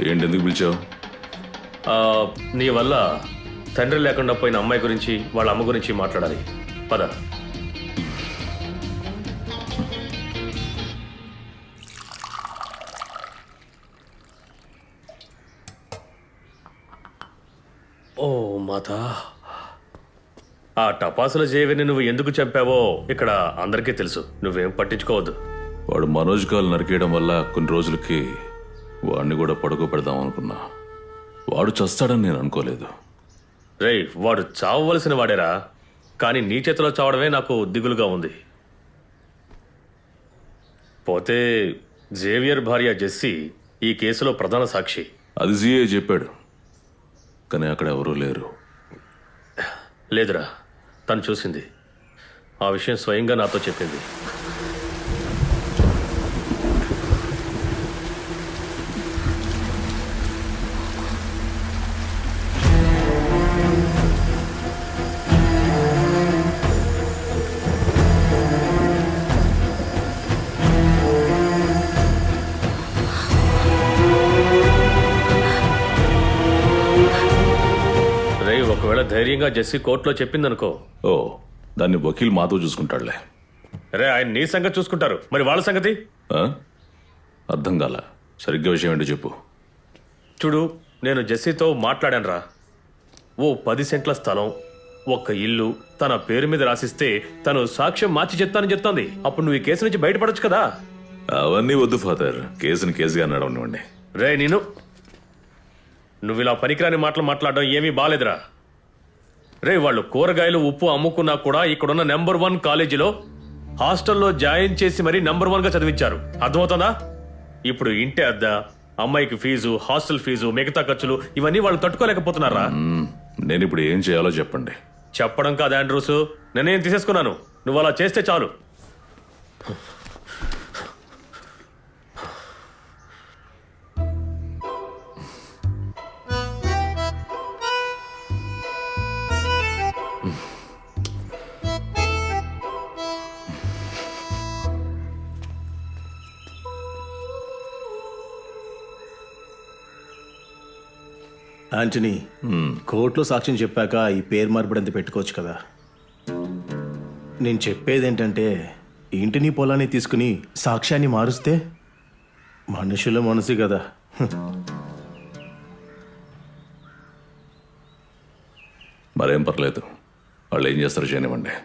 ఏంటి, ఎందుకు పిలిచావు? నీ వల్ల తండ్రి లేకుండా పోయిన అమ్మాయి గురించి వాళ్ళ అమ్మ గురించి మాట్లాడాలి. పద. ఓ మాతా, ఆ టపాసుల జేవిని నువ్వు ఎందుకు చంపావో ఇక్కడ అందరికీ తెలుసు. నువ్వేం పట్టించుకోవద్దు. వాడు మనోజ్ కాలు నరికేయడం వల్ల కొన్ని రోజులకి వాడిని కూడా పడుకోబెడదాం అనుకున్నా. వాడు చస్తాడని నేను అనుకోలేదు. రేయ్, వాడు చావవలసిన వాడేరా, కానీ నీ చేతిలో చావడమే నాకు దిగులుగా ఉంది. పోతే జేవియర్ భార్య జెస్సీ ఈ కేసులో ప్రధాన సాక్షి. అది జీఏ చెప్పాడు, కానీ అక్కడ ఎవరూ లేరు. లేదురా, తను చూసింది. ఆ విషయం స్వయంగా నాతో చెప్పింది. ఒకవేళ ధైర్యంగా జెస్సీ కోర్టులో చెప్పిందనుకో. ఓ, దాన్ని వకీల్ మాతో చూసుకుంటాడులే. రే, ఆయన నీ సంగతి చూసుకుంటారు, మరి వాళ్ళ సంగతి? అర్థం కాల, సరిగ్గా విషయం ఏంటో చెప్పు. చూడు, నేను జెస్సీతో మాట్లాడానురా. ఓ 10 సెంట్ల స్థలం, ఒక్క ఇల్లు తన పేరు మీద రాసిస్తే తను సాక్ష్యం మార్చి చెప్తానని చెప్తోంది. అప్పుడు నువ్వు ఈ కేసు నుంచి బయటపడొచ్చు కదా. అవన్నీ వద్దు ఫాదర్, కేసుని కేసుగా నడవనివ్వండి. రే, నువ్వు ఇలా పనికిరాని మాటలు మాట్లాడడం ఏమీ బాలేదురా. రే, వాళ్ళు కూరగాయలు ఉప్పు అమ్ముకున్నా కూడా ఇక్కడున్న నెంబర్ 1 కాలేజీలో హాస్టల్లో జాయిన్ చేసి మరీ నెంబర్ 1గా చదివించారు. అర్థమవుతుందా? ఇప్పుడు ఇంటి అద్దె, అమ్మాయికి ఫీజు, హాస్టల్ ఫీజు, మిగతా ఖర్చులు ఇవన్నీ వాళ్ళు తట్టుకోలేకపోతున్నారా? నేను ఇప్పుడు ఏం చేయాలో చెప్పండి. చెప్పడం కాదు ఆండ్రూస్, నేనేం తీసేసుకున్నాను. నువ్వు అలా చేస్తే చాలు. ఆంటనీ, కోర్టులో సాక్ష్యం చెప్పాక ఈ పేరు మార్పిడంత పెట్టుకోవచ్చు కదా. నేను చెప్పేది ఏంటంటే, ఇంటిని పొలాన్ని తీసుకుని సాక్ష్యాన్ని మారుస్తే మనుషుల మనసు కదా. మరేం పర్లేదు, వాళ్ళు ఏం చేస్తారో చేయనివ్వండి,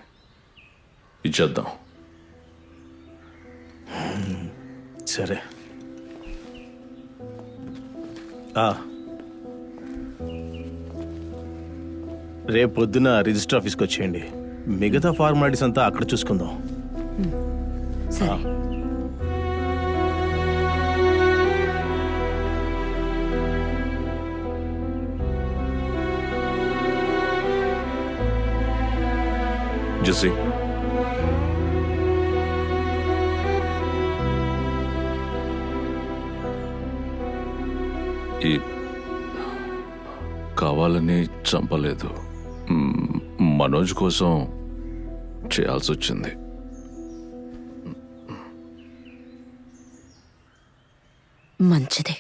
ఇచ్చేద్దాం. సరే. రేపు పొద్దున రిజిస్టర్ ఆఫీస్కి వచ్చేయండి. మిగతా ఫార్మాలిటీస్ అంతా అక్కడ చూసుకుందాం. సరే. జెస్సీ, ఈ కావాలని చంపలేదు, మనోజ్ కోసం చేయాల్సి వచ్చింది. మంచిదే.